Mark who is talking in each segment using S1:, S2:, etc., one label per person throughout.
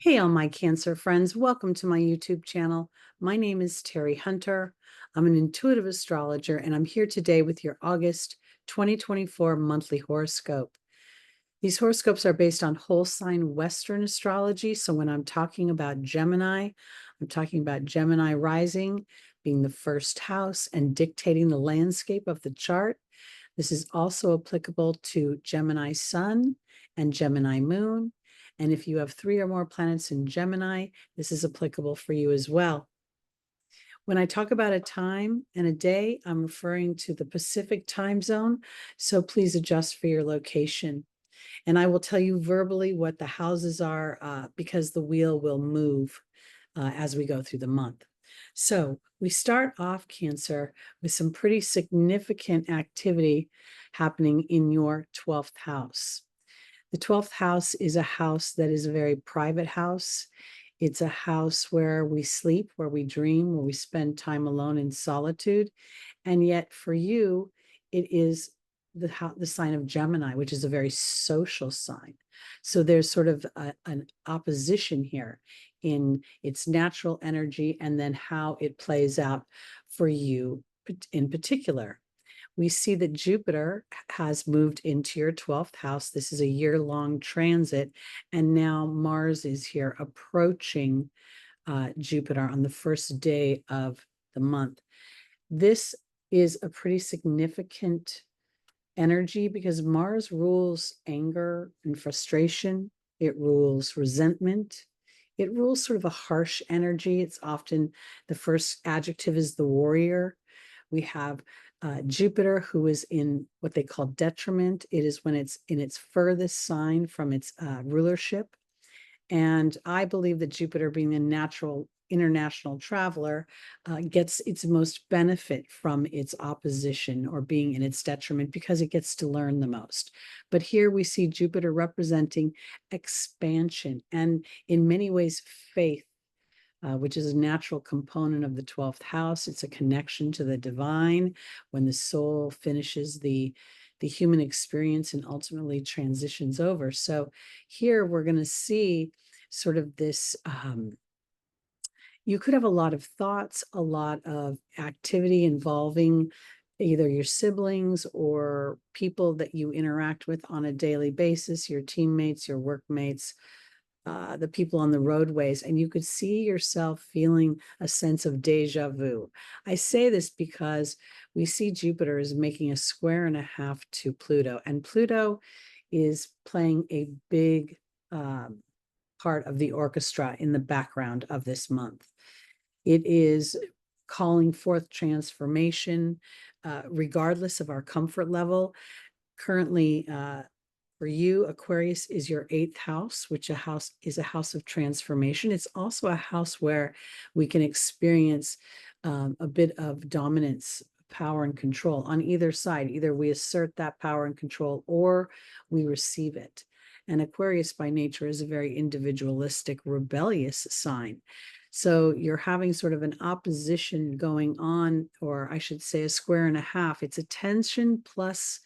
S1: Hey, all my Cancer friends, welcome to my YouTube channel. My name is Teri Hunter. I'm an intuitive astrologer, and I'm here today with your August 2024 monthly horoscope. These horoscopes are based on whole sign Western astrology. So when I'm talking about Gemini, I'm talking about Gemini rising being the first house and dictating the landscape of the chart. This is also applicable to Gemini sun and Gemini moon. And if you have 3 or more planets in Gemini, this is applicable for you as well. When I talk about a time and a day, I'm referring to the Pacific time zone. So please adjust for your location. And I will tell you verbally what the houses are because the wheel will move as we go through the month. So we start off Cancer with some pretty significant activity happening in your 12th house. The 12th house is a house that is a very private house. It's a house where we sleep, where we dream, where we spend time alone in solitude. And yet for you, it is the sign of Gemini, which is a very social sign. So there's sort of an opposition here in its natural energy and then how it plays out for you in particular. We see that Jupiter has moved into your 12th house. This is a year-long transit, and now Mars is here approaching Jupiter on the first day of the month. This is a pretty significant energy because Mars rules anger and frustration. It rules resentment. It rules sort of a harsh energy. It's often the first adjective is the warrior. We have Jupiter, who is in what they call detriment. It is when it's in its furthest sign from its rulership. And I believe that Jupiter, being a natural international traveler, gets its most benefit from its opposition or being in its detriment because it gets to learn the most. But here we see Jupiter representing expansion and in many ways faith. Which is a natural component of the 12th house. It's a connection to the divine when the soul finishes the human experience and ultimately transitions over. So here we're going to see sort of this you could have a lot of thoughts, a lot of activity involving either your siblings or people that you interact with on a daily basis, your teammates, your workmates, the people on the roadways, and you could see yourself feeling a sense of deja vu. I say this because we see Jupiter is making a square and a half to Pluto, and Pluto is playing a big part of the orchestra in the background of this month. It is calling forth transformation, regardless of our comfort level. Currently, for you, Aquarius is your 8th house, which is a house of transformation. It's also a house where we can experience a bit of dominance, power, and control on either side. Either we assert that power and control or we receive it. And Aquarius by nature is a very individualistic, rebellious sign. So you're having sort of an opposition going on, or I should say a square and a half. It's a tension plus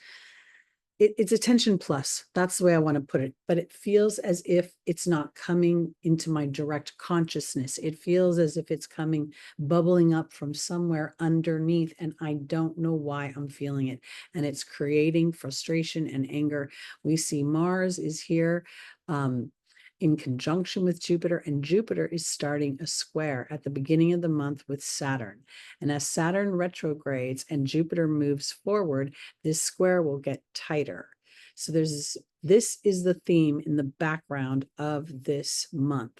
S1: it's a tension plus. That's the way I want to put it. But it feels as if it's not coming into my direct consciousness. It feels as if it's coming, bubbling up from somewhere underneath, and I don't know why I'm feeling it. And it's creating frustration and anger. We see Mars is here. In conjunction with Jupiter, and Jupiter is starting a square at the beginning of the month with Saturn. And as Saturn retrogrades and Jupiter moves forward, this square will get tighter. So this is the theme in the background of this month.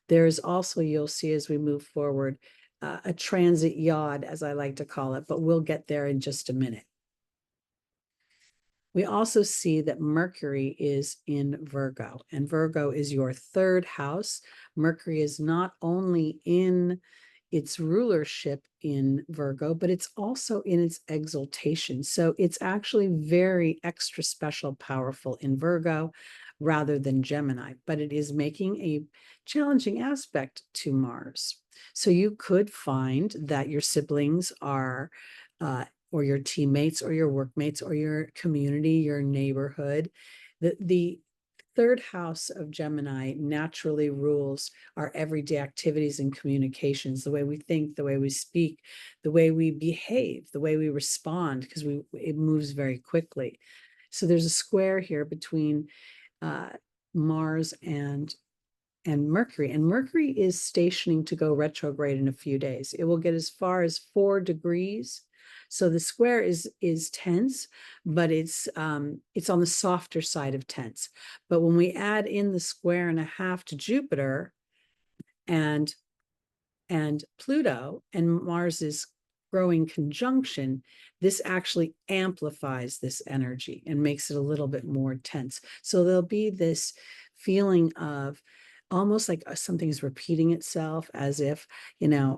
S1: There's also, you'll see as we move forward, a transit yod, as I like to call it, but we'll get there in just a minute. We also see that Mercury is in Virgo, and Virgo is your 3rd house. Mercury is not only in its rulership in Virgo, but it's also in its exaltation. So it's actually very extra special, powerful in Virgo rather than Gemini, but it is making a challenging aspect to Mars. So you could find that your siblings are or your teammates or your workmates or your community, your neighborhood, the third house of Gemini naturally rules our everyday activities and communications, the way we think, the way we speak, the way we behave, the way we respond, because it moves very quickly. So there's a square here between Mars and Mercury, and Mercury is stationing to go retrograde in a few days. It will get as far as 4 degrees. So the square is tense, but it's on the softer side of tense. But when we add in the square and a half to Jupiter and Pluto and Mars's growing conjunction, this actually amplifies this energy and makes it a little bit more tense. So there'll be this feeling of almost like something's repeating itself, as if,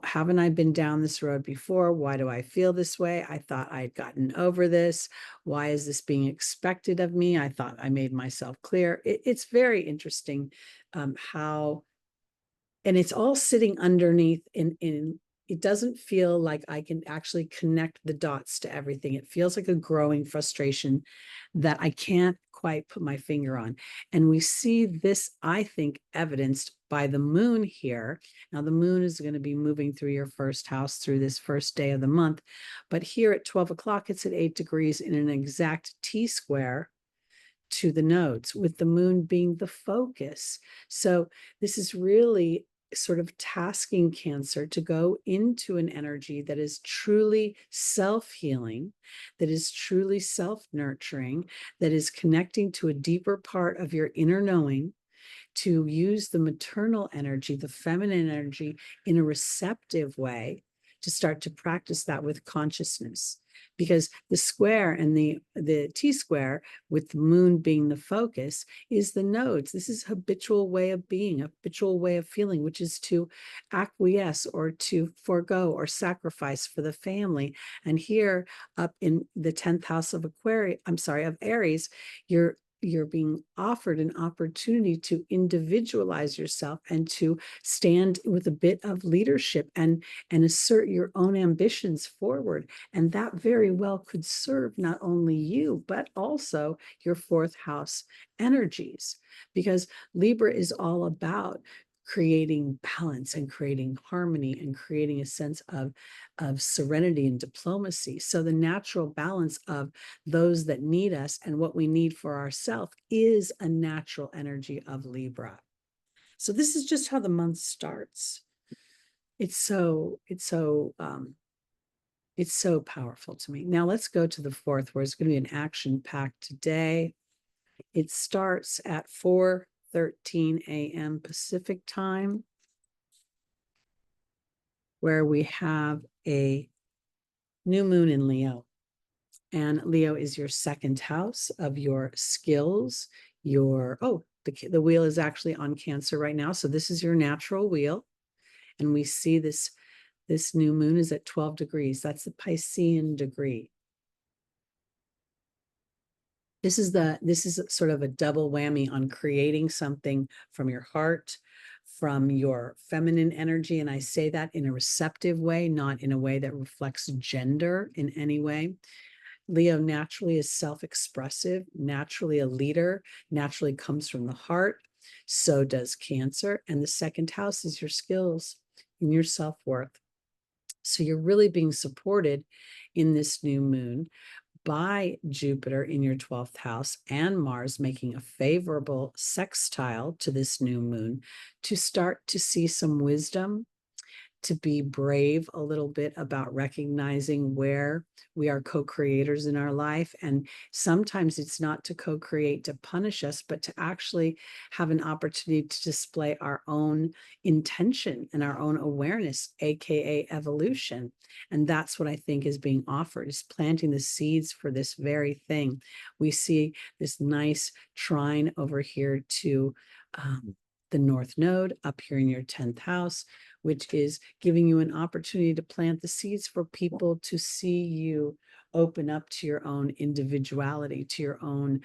S1: haven't I been down this road before? Why do I feel this way? I thought I'd gotten over this. Why is this being expected of me? I thought I made myself clear. It's very interesting how, and it's all sitting underneath in it doesn't feel like I can actually connect the dots to everything. It feels like a growing frustration that I can't quite put my finger on. And we see this, I think, evidenced by the moon here. Now, the moon is going to be moving through your first house through this first day of the month. But here at 12 o'clock, it's at 8 degrees in an exact T-square to the nodes, with the moon being the focus. So this is really sort of tasking Cancer to go into an energy that is truly self-healing, that is truly self-nurturing, that is connecting to a deeper part of your inner knowing, to use the maternal energy, the feminine energy, in a receptive way, to start to practice that with consciousness. Because the square and the T-square, with the moon being the focus, is the nodes. This is habitual way of being, a habitual way of feeling, which is to acquiesce or to forego or sacrifice for the family. And here up in the 10th house of Aries, you're being offered an opportunity to individualize yourself and to stand with a bit of leadership and assert your own ambitions forward. And that very well could serve not only you, but also your fourth house energies, because Libra is all about creating balance and creating harmony and creating a sense of serenity and diplomacy. So the natural balance of those that need us and what we need for ourselves is a natural energy of Libra. So this is just how the month starts. It's so powerful to me. Now let's go to the fourth, where it's going to be an action-packed day. It starts at 4:13 a.m. Pacific time, where we have a new moon in Leo. And Leo is your second house of your skills, the wheel is actually on Cancer right now. So this is your natural wheel. And we see this new moon is at 12 degrees. That's the Piscean degree. This is sort of a double whammy on creating something from your heart, from your feminine energy. And I say that in a receptive way, not in a way that reflects gender in any way. Leo naturally is self-expressive, naturally a leader, naturally comes from the heart. So does Cancer. And the second house is your skills and your self-worth. So you're really being supported in this new moon by Jupiter in your 12th house and Mars making a favorable sextile to this new moon, to start to see some wisdom, to be brave a little bit about recognizing where we are co-creators in our life. And sometimes it's not to co-create to punish us, but to actually have an opportunity to display our own intention and our own awareness, aka evolution. And that's what I think is being offered, is planting the seeds for this very thing. We see this nice trine over here to the North Node up here in your 10th house, which is giving you an opportunity to plant the seeds for people to see you open up to your own individuality, to your own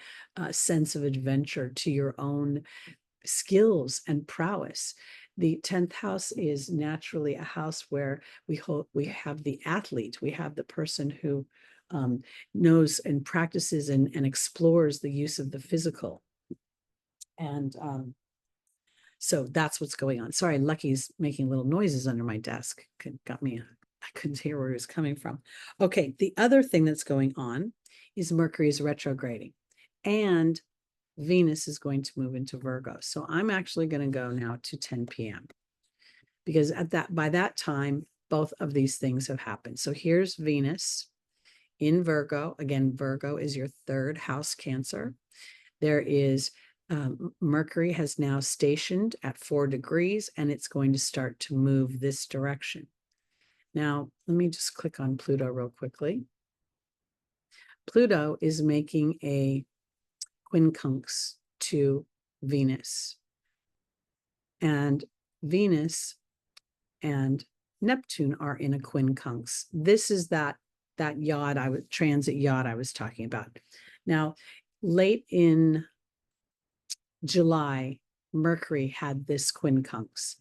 S1: sense of adventure, to your own skills and prowess. The 10th house is naturally a house where we have the athlete, we have the person who knows and practices and explores the use of the physical. And so that's what's going on. Sorry, Lucky's making little noises under my desk. Got me, I couldn't hear where he was coming from. Okay, the other thing that's going on is Mercury is retrograding and Venus is going to move into Virgo. So I'm actually going to go now to 10 p.m. because by that time, both of these things have happened. So here's Venus in Virgo. Again, Virgo is your third house Cancer. There is Mercury has now stationed at 4 degrees, and it's going to start to move this direction. Now, let me just click on Pluto real quickly. Pluto is making a quincunx to Venus. And Venus and Neptune are in a quincunx. This is that transit yacht I was talking about. Now, late in July, Mercury had this quincunx.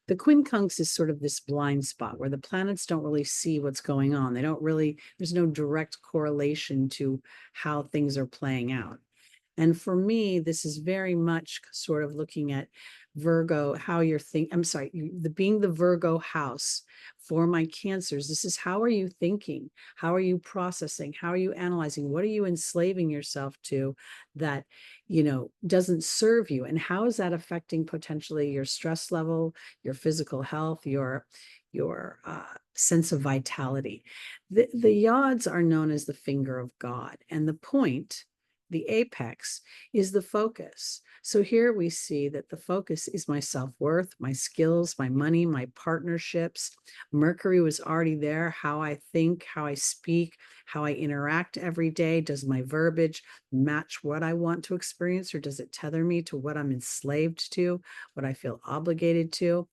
S1: The quincunx is sort of this blind spot where the planets don't really see what's going on. There's no direct correlation to how things are playing out. And for me, this is very much sort of looking at Virgo, how you're being the Virgo house for my Cancers. This is how are you thinking? How are you processing? How are you analyzing? What are you enslaving yourself to that, doesn't serve you? And how is that affecting potentially your stress level, your physical health, your sense of vitality? The yods are known as the finger of God, and the point, the apex, is the focus. So here we see that the focus is my self-worth, my skills, my money, my partnerships. Mercury was already there. How I think, how I speak, how I interact every day. Does my verbiage match what I want to experience, or does it tether me to what I'm enslaved to, what I feel obligated to?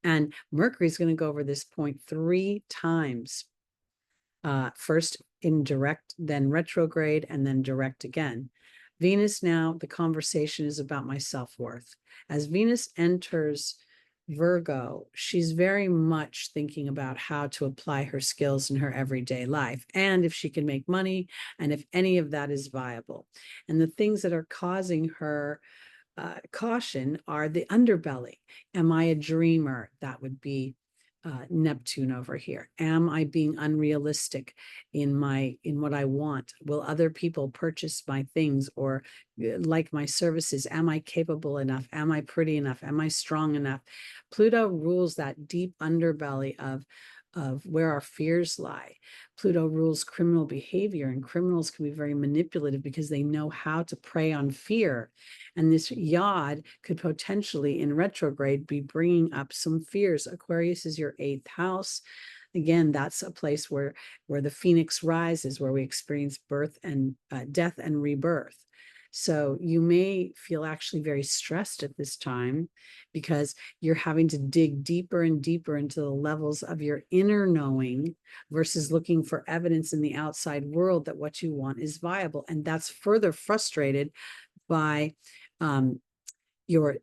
S1: And Mercury is going to go over this point 3 times. First in direct, then retrograde, and then direct again. Venus now, the conversation is about my self-worth. As Venus enters Virgo, she's very much thinking about how to apply her skills in her everyday life, and if she can make money, and if any of that is viable. And the things that are causing her caution are the underbelly. Am I a dreamer? That would be Neptune over here. Am I being unrealistic in what I want? Will other people purchase my things or like my services? Am I capable enough? Am I pretty enough? Am I strong enough? Pluto rules that deep underbelly of where our fears lie. Pluto rules criminal behavior, and criminals can be very manipulative because they know how to prey on fear. And this yod could potentially, in retrograde, be bringing up some fears. Aquarius is your 8th house. Again, that's a place where the phoenix rises, where we experience birth and death and rebirth. So you may feel actually very stressed at this time because you're having to dig deeper and deeper into the levels of your inner knowing versus looking for evidence in the outside world that what you want is viable. And that's further frustrated by your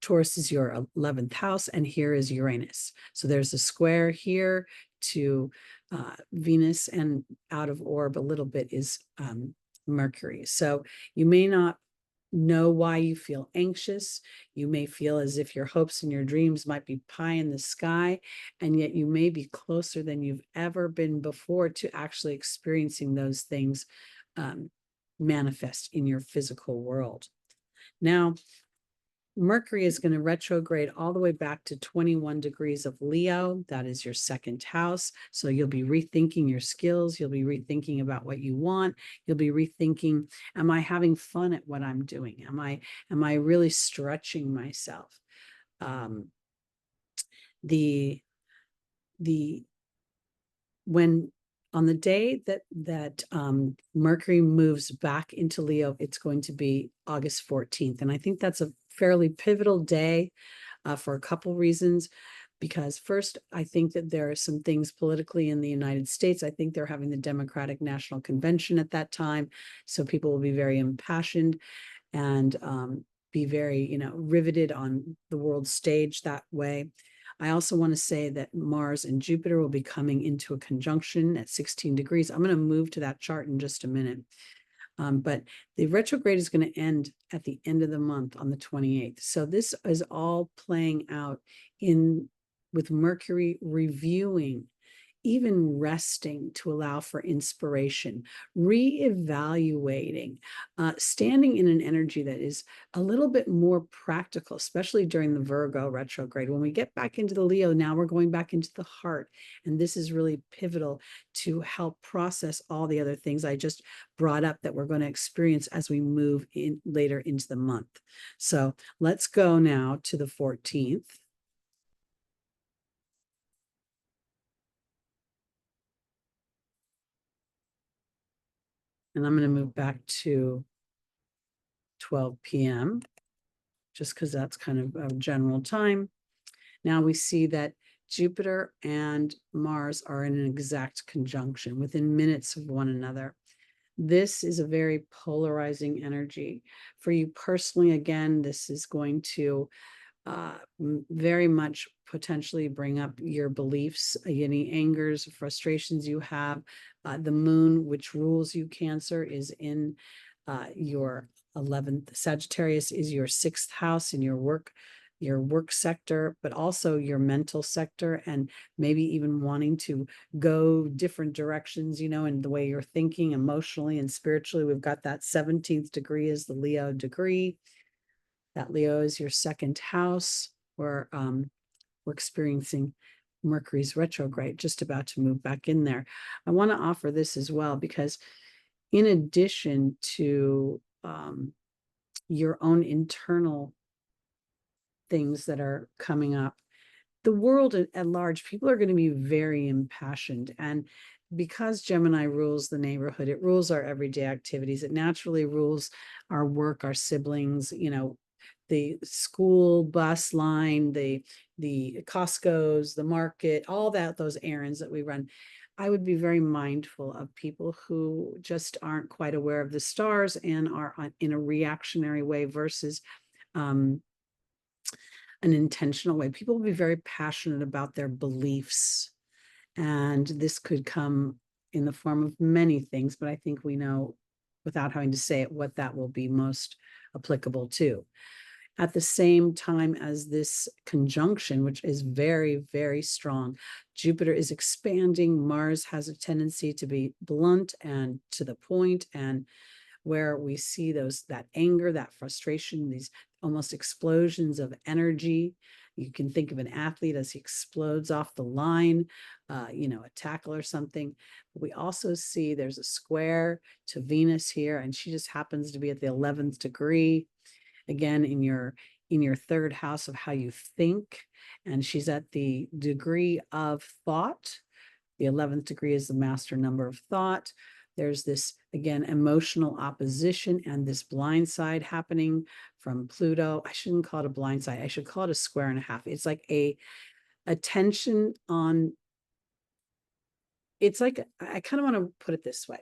S1: Taurus is your 11th house, and here is Uranus. So there's a square here to Venus, and out of orb a little bit is Mercury. So you may not know why you feel anxious. You may feel as if your hopes and your dreams might be pie in the sky, and yet you may be closer than you've ever been before to actually experiencing those things manifest in your physical world. Now, Mercury is going to retrograde all the way back to 21 degrees of Leo. That is your 2nd house. So you'll be rethinking your skills. You'll be rethinking about what you want. You'll be rethinking, am I having fun at what I'm doing? Am I really stretching myself? When on the day that Mercury moves back into Leo, it's going to be August 14th. And I think that's a fairly pivotal day for a couple reasons. Because first, I think that there are some things politically in the United States. I think they're having the Democratic National Convention at that time. So people will be very impassioned and be very, riveted on the world stage that way. I also want to say that Mars and Jupiter will be coming into a conjunction at 16 degrees. I'm going to move to that chart in just a minute. But the retrograde is going to end at the end of the month on the 28th. So this is all playing out in with Mercury reviewing, even resting to allow for inspiration, reevaluating, standing in an energy that is a little bit more practical, especially during the Virgo retrograde. When we get back into the Leo, now we're going back into the heart. And this is really pivotal to help process all the other things I just brought up that we're going to experience as we move in later into the month. So let's go now to the 14th. And I'm going to move back to 12 p.m. just because that's kind of a general time. Now we see that Jupiter and Mars are in an exact conjunction within minutes of one another. This is a very polarizing energy. For you personally, again, this is going to very much potentially bring up your beliefs, any angers, frustrations you have. The moon, which rules you, Cancer, is in your 11th. Sagittarius is your 6th house in your work sector, but also your mental sector, and maybe even wanting to go different directions, in the way you're thinking emotionally and spiritually. We've got that 17th degree is the Leo degree. That Leo is your 2nd house, where we're experiencing Mercury's retrograde, just about to move back in there. I want to offer this as well, because in addition to your own internal things that are coming up, the world at large, people are going to be very impassioned. And because Gemini rules the neighborhood, it rules our everyday activities. It naturally rules our work, our siblings, the school bus line, the Costco's, the market, all those errands that we run. I would be very mindful of people who just aren't quite aware of the stars and are in a reactionary way versus an intentional way. People will be very passionate about their beliefs, and this could come in the form of many things, but I think we know, without having to say it, what that will be most applicable to. At the same time as this conjunction, which is very, very strong, Jupiter is expanding. Mars has a tendency to be blunt and to the point, and where we see that anger, that frustration, these almost explosions of energy. You can think of an athlete as he explodes off the line, a tackle or something. But we also see there's a square to Venus here, and she just happens to be at the 11th degree. Again, in your 3rd house of how you think, and she's at the degree of thought. The 11th degree is the master number of thought. There's this, again, emotional opposition and this blind side happening from Pluto. I shouldn't call it a blind side. I should call it a square and a half. It's like a tension on, it's like, I kind of want to put it this way.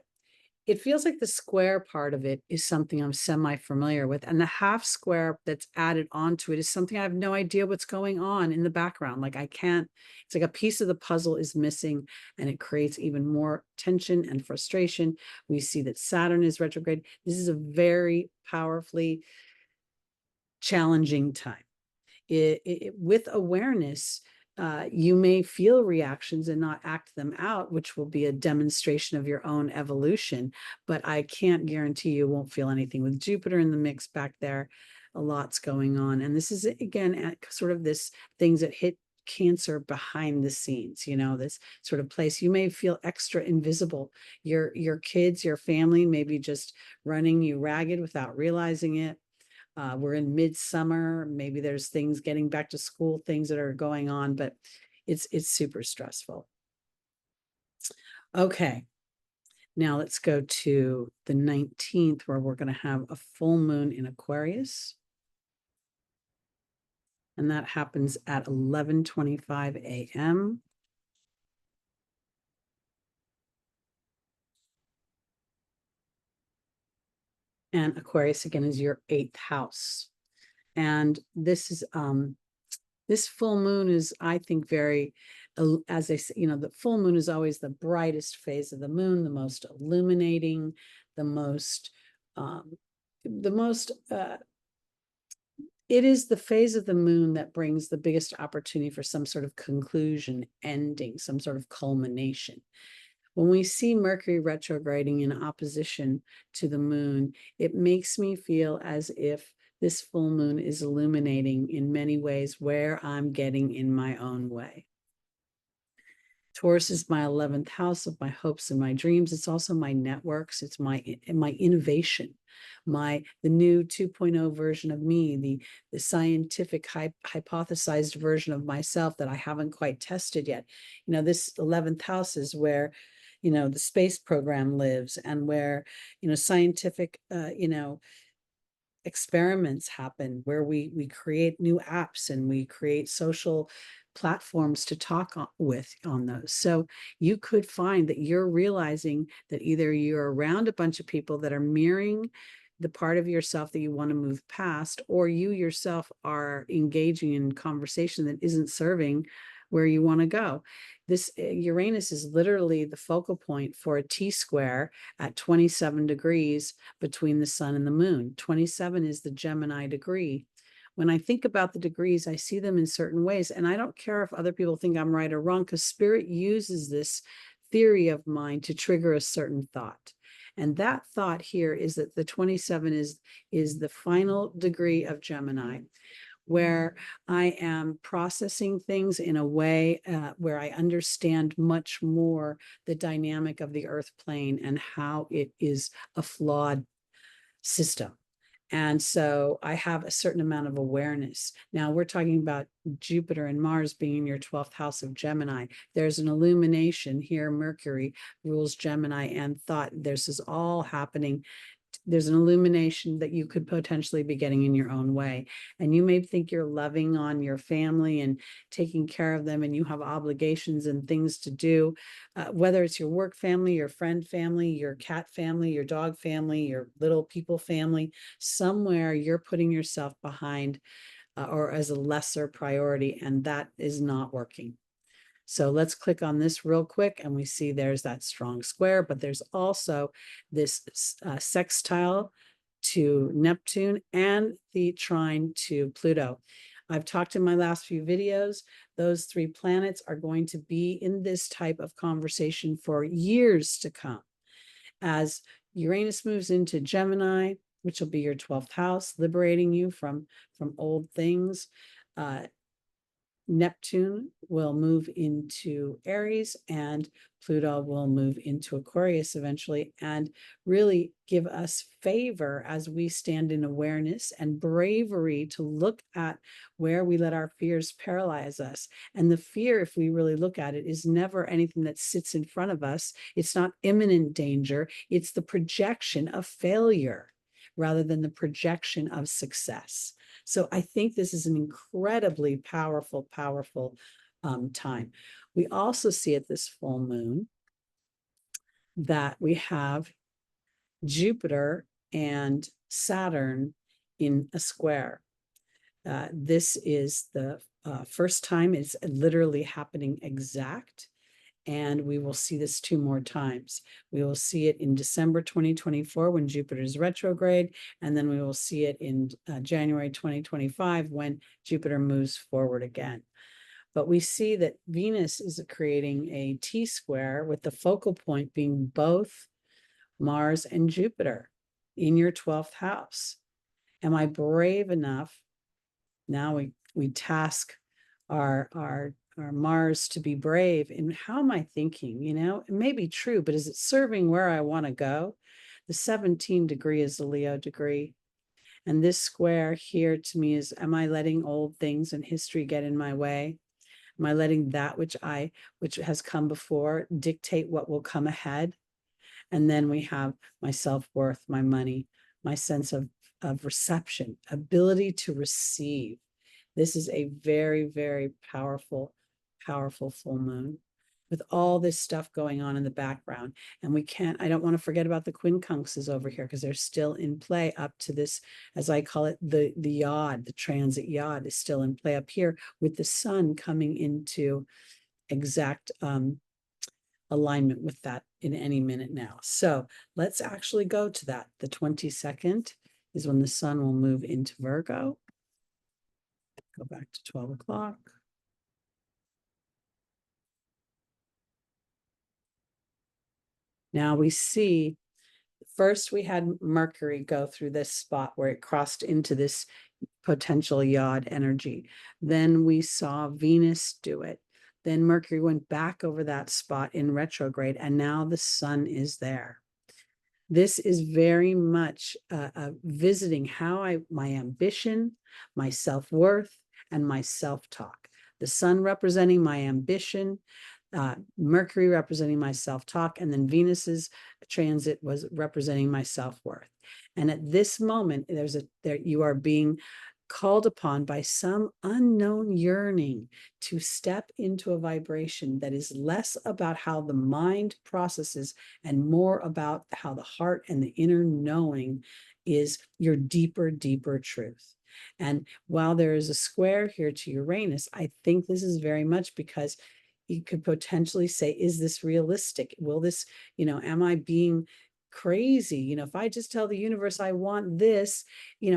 S1: It feels like the square part of it is something I'm semi-familiar with, and the half square that's added onto it is something I have no idea what's going on in the background. Like it's like a piece of the puzzle is missing, and it creates even more tension and frustration. We see that Saturn is retrograde. This is a very powerfully challenging time. With awareness, you may feel reactions and not act them out, which will be a demonstration of your own evolution. But I can't guarantee you won't feel anything. With Jupiter in the mix back there, a lot's going on. And this is, again, at sort of this things that hit Cancer behind the scenes, this sort of place. You may feel extra invisible. Your kids, your family may be just running you ragged without realizing it. We're in midsummer. Maybe there's things getting back to school, things that are going on, but it's super stressful. Okay. Now let's go to the 19th, where we're going to have a full moon in Aquarius. And that happens at 11:25 a.m. And Aquarius, again, is your 8th house. And this is this full moon is, I think, very, as they say, the full moon is always the brightest phase of the moon, the most illuminating, the most the most, it is the phase of the moon that brings the biggest opportunity for some sort of conclusion, ending, some sort of culmination. When we see Mercury retrograding in opposition to the moon, it makes me feel as if this full moon is illuminating in many ways where I'm getting in my own way. Taurus is my 11th house of my hopes and my dreams. It's also my networks. It's my innovation, the new 2.0 version of me, the scientific hypothesized version of myself that I haven't quite tested yet. This 11th house is where, the space program lives, and where, scientific, experiments happen, where we create new apps and we create social platforms to talk with on those. So you could find that you're realizing that either you're around a bunch of people that are mirroring the part of yourself that you want to move past, or you yourself are engaging in conversation that isn't serving where you want to go. This Uranus is literally the focal point for a T-square at 27 degrees between the sun and the moon. 27 is the Gemini degree. When I think about the degrees, I see them in certain ways, and I don't care if other people think I'm right or wrong, because Spirit uses this theory of mine to trigger a certain thought. And that thought here is that the 27 is the final degree of Gemini, where I am processing things in a way where I understand much more the dynamic of the earth plane and how it is a flawed system. And so I have a certain amount of awareness. Now we're talking about Jupiter and Mars being in your 12th house of Gemini. There's an illumination here. Mercury rules Gemini and thought. This is all happening. There's an illumination that you could potentially be getting in your own way. And you may think you're loving on your family and taking care of them, and you have obligations and things to do, whether it's your work family, your friend family, your cat family, your dog family, your little people family. Somewhere you're putting yourself behind or as a lesser priority, and that is not working. So let's click on this real quick, and we see there's that strong square, but there's also this sextile to Neptune and the trine to Pluto. I've talked in my last few videos, those three planets are going to be in this type of conversation for years to come. As Uranus moves into Gemini, which will be your 12th house, liberating you from old things, Neptune will move into Aries, and Pluto will move into Aquarius eventually, and really give us favor as we stand in awareness and bravery to look at where we let our fears paralyze us. And the fear, if we really look at it, is never anything that sits in front of us. It's not imminent danger. It's the projection of failure rather than the projection of success. So I think this is an incredibly powerful, powerful time. We also see at this full moon that we have Jupiter and Saturn in a square. This is the first time it's literally happening exact. And we will see this 2 more times. We will see it in December 2024 when Jupiter is retrograde, and then we will see it in January 2025 when Jupiter moves forward again. But we see that Venus is creating a T-square with the focal point being both Mars and Jupiter in your 12th house. Am I brave enough? Now we task our Mars to be brave. And how am I thinking? It may be true, but is it serving where I want to go? The 17 degree is the Leo degree. And this square here to me is, am I letting old things and history get in my way? Am I letting that which has come before dictate what will come ahead? And then we have my self-worth, my money, my sense of reception, ability to receive. This is a very, very powerful full moon with all this stuff going on in the background. And I don't want to forget about the quincunxes over here, because they're still in play up to this, as I call it, the yod, the transit yod is still in play up here with the sun coming into exact alignment with that in any minute now. So let's actually go to that. The 22nd is when the sun will move into Virgo. Go back to 12 o'clock. Now we see, first we had Mercury go through this spot where it crossed into this potential yod energy. Then we saw Venus do it. Then Mercury went back over that spot in retrograde, and now the sun is there. This is very much visiting how my ambition, my self-worth, and my self-talk. The sun representing my ambition, Mercury representing my self-talk, and then Venus's transit was representing my self-worth. And at this moment, you are being called upon by some unknown yearning to step into a vibration that is less about how the mind processes and more about how the heart and the inner knowing is your deeper, deeper truth. And while there is a square here to Uranus, I think this is very much because you could potentially say, is this realistic? Will this, am I being crazy? If I just tell the universe I want this,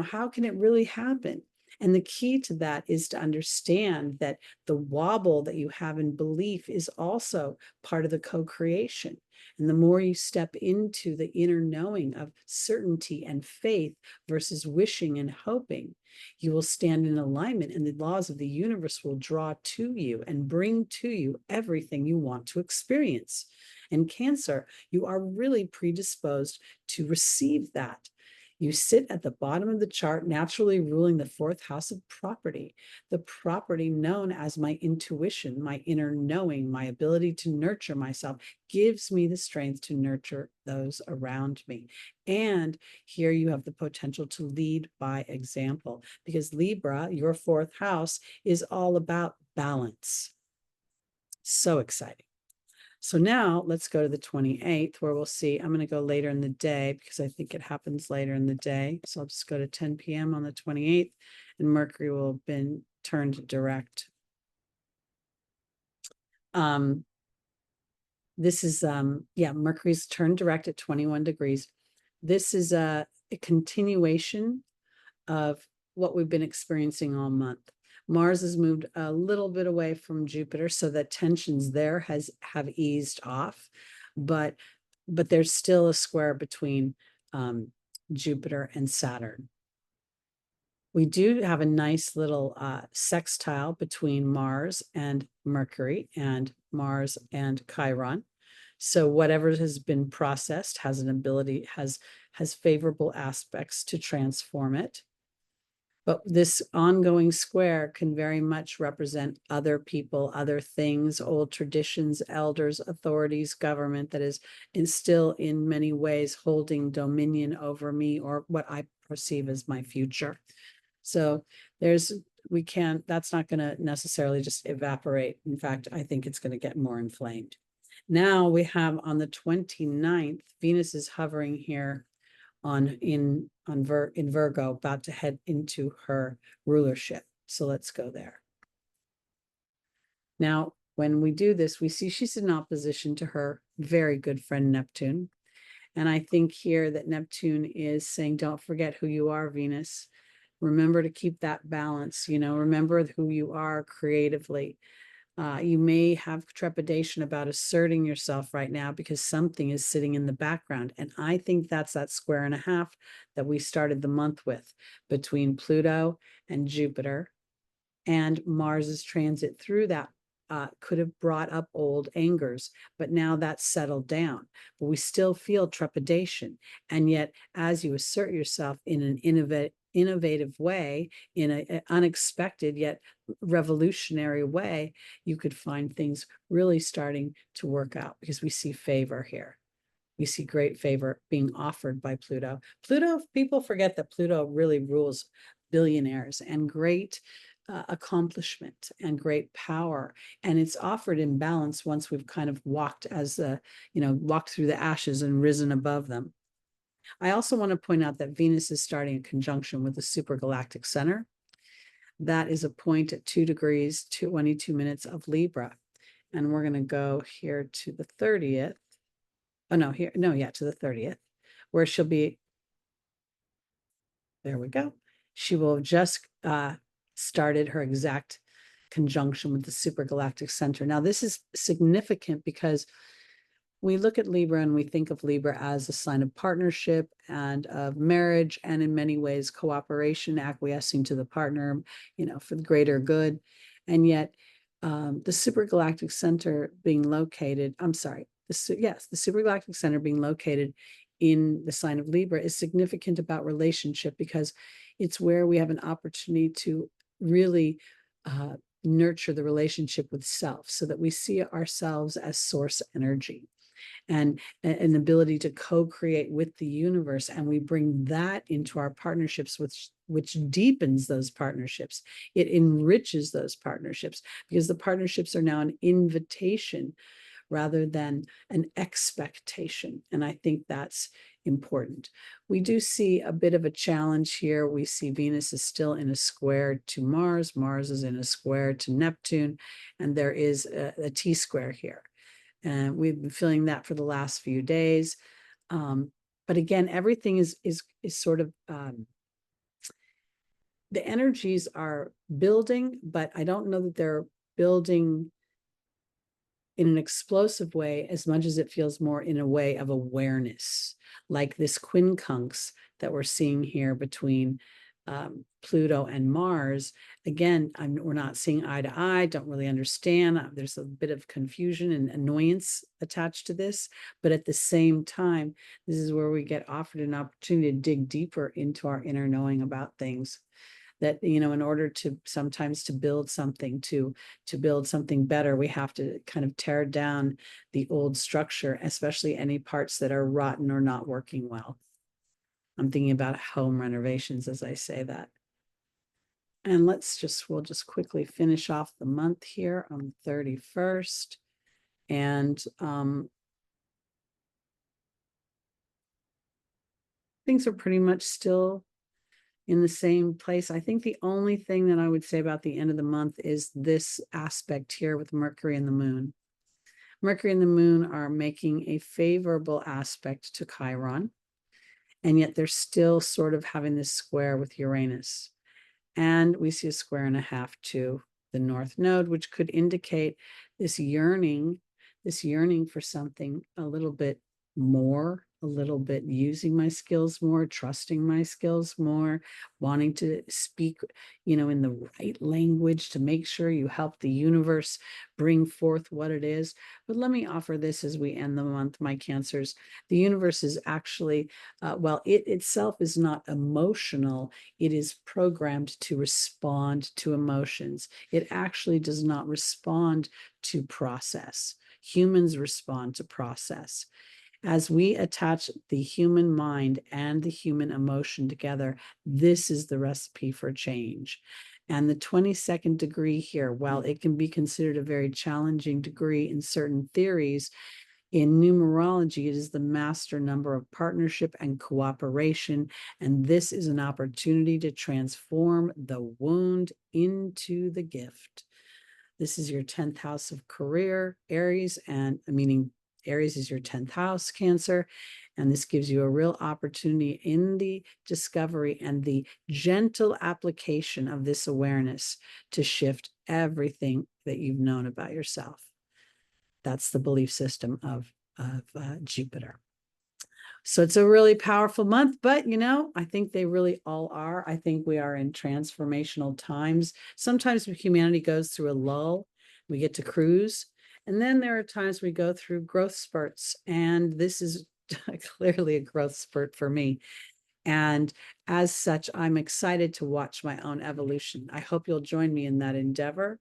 S1: how can it really happen? And the key to that is to understand that the wobble that you have in belief is also part of the co-creation. And the more you step into the inner knowing of certainty and faith versus wishing and hoping, you will stand in alignment, and the laws of the universe will draw to you and bring to you everything you want to experience. And Cancer, you are really predisposed to receive that. You sit at the bottom of the chart, naturally ruling the fourth house of property, the property known as my intuition, my inner knowing, my ability to nurture myself, gives me the strength to nurture those around me. And here you have the potential to lead by example, because Libra, your fourth house, is all about balance. So exciting. So now let's go to the 28th, where we'll see, I'm going to go later in the day because I think it happens later in the day. So I'll just go to 10 p.m. on the 28th, and Mercury will have been turned direct. This is, Mercury's turned direct at 21 degrees. This is a continuation of what we've been experiencing all month. Mars has moved a little bit away from Jupiter, so that tensions there have eased off, but there's still a square between Jupiter and Saturn. We do have a nice little sextile between Mars and Mercury, and Mars and Chiron. So whatever has been processed has an ability, has favorable aspects to transform it. But this ongoing square can very much represent other people, other things, old traditions, elders, authorities, government that is still in many ways holding dominion over me or what I perceive as my future. So that's not going to necessarily just evaporate. In fact, I think it's going to get more inflamed. Now we have on the 29th, Venus is hovering here in Virgo, about to head into her rulership. So let's go there. Now, when we do this, we see she's in opposition to her very good friend Neptune. And I think here that Neptune is saying, don't forget who you are, Venus. Remember to keep that balance, remember who you are creatively. You may have trepidation about asserting yourself right now because something is sitting in the background. And I think that's that square and a half that we started the month with between Pluto and Jupiter, and Mars's transit through that could have brought up old angers, but now that's settled down. But we still feel trepidation. And yet, as you assert yourself in an innovative way, in an unexpected yet revolutionary way, you could find things really starting to work out, because we see favor here. We see great favor being offered by Pluto. People forget that Pluto really rules billionaires and great accomplishment and great power, and it's offered in balance once we've kind of walked walked through the ashes and risen above them. I also want to point out that Venus is starting a conjunction with the supergalactic center. That is a point at 2 degrees, 22 minutes of Libra. And we're going to go here to the 30th. Oh, no, here, no, yeah, to the 30th, where she'll be. There we go. She will have just started her exact conjunction with the supergalactic center. Now, this is significant because we look at Libra and we think of Libra as a sign of partnership and of marriage, and in many ways, cooperation, acquiescing to the partner, for the greater good. And yet, the supergalactic center being located, I'm sorry, the supergalactic center being located in the sign of Libra is significant about relationship, because it's where we have an opportunity to really nurture the relationship with self, so that we see ourselves as source energy and an ability to co-create with the universe. And we bring that into our partnerships, which deepens those partnerships. It enriches those partnerships, because the partnerships are now an invitation rather than an expectation. And I think that's important. We do see a bit of a challenge here. We see Venus is still in a square to Mars. Mars is in a square to Neptune, and there is a T-square here. And we've been feeling that for the last few days. But again, everything is sort of, the energies are building, but I don't know that they're building in an explosive way as much as it feels more in a way of awareness, like this quincunx that we're seeing here between Pluto and Mars. Again, we're not seeing eye to eye, don't really understand. There's a bit of confusion and annoyance attached to this, but at the same time, this is where we get offered an opportunity to dig deeper into our inner knowing about things. That, in order to sometimes to build something, to build something better, we have to kind of tear down the old structure, especially any parts that are rotten or not working well. I'm thinking about home renovations as I say that. And we'll just quickly finish off the month here on the 31st. And things are pretty much still in the same place. I think the only thing that I would say about the end of the month is this aspect here with Mercury and the Moon. Mercury and the Moon are making a favorable aspect to Chiron, and yet they're still sort of having this square with Uranus. And we see a square and a half to the North Node, which could indicate this yearning for something a little bit more, a little bit using my skills more, trusting my skills more, wanting to speak, in the right language to make sure you help the universe bring forth what it is. But let me offer this as we end the month, my Cancers. The universe is actually, well, it itself is not emotional. It is programmed to respond to emotions. It actually does not respond to process. Humans respond to process. As we attach the human mind and the human emotion together, this is the recipe for change. And the 22nd degree here, while it can be considered a very challenging degree in certain theories, in numerology, it is the master number of partnership and cooperation. And this is an opportunity to transform the wound into the gift. This is your 10th house of career, Aries, and meaning Aries is your 10th house, Cancer, and this gives you a real opportunity in the discovery and the gentle application of this awareness to shift everything that you've known about yourself. That's the belief system of Jupiter. So it's a really powerful month, but I think they really all are. I think we are in transformational times. Sometimes humanity goes through a lull, we get to cruise. And then there are times we go through growth spurts, and this is clearly a growth spurt for me. And as such, I'm excited to watch my own evolution. I hope you'll join me in that endeavor.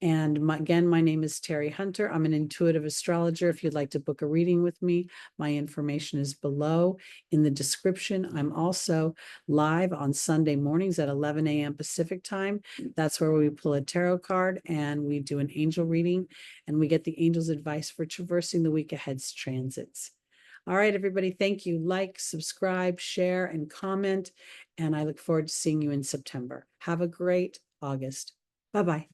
S1: And again, my name is Teri Hunter. I'm an intuitive astrologer. If you'd like to book a reading with me, my information is below in the description. I'm also live on Sunday mornings at 11 a.m. Pacific time. That's where we pull a tarot card and we do an angel reading, and we get the angel's advice for traversing the week ahead's transits. All right, everybody, thank you. Like, subscribe, share, and comment. And I look forward to seeing you in September. Have a great August. Bye-bye.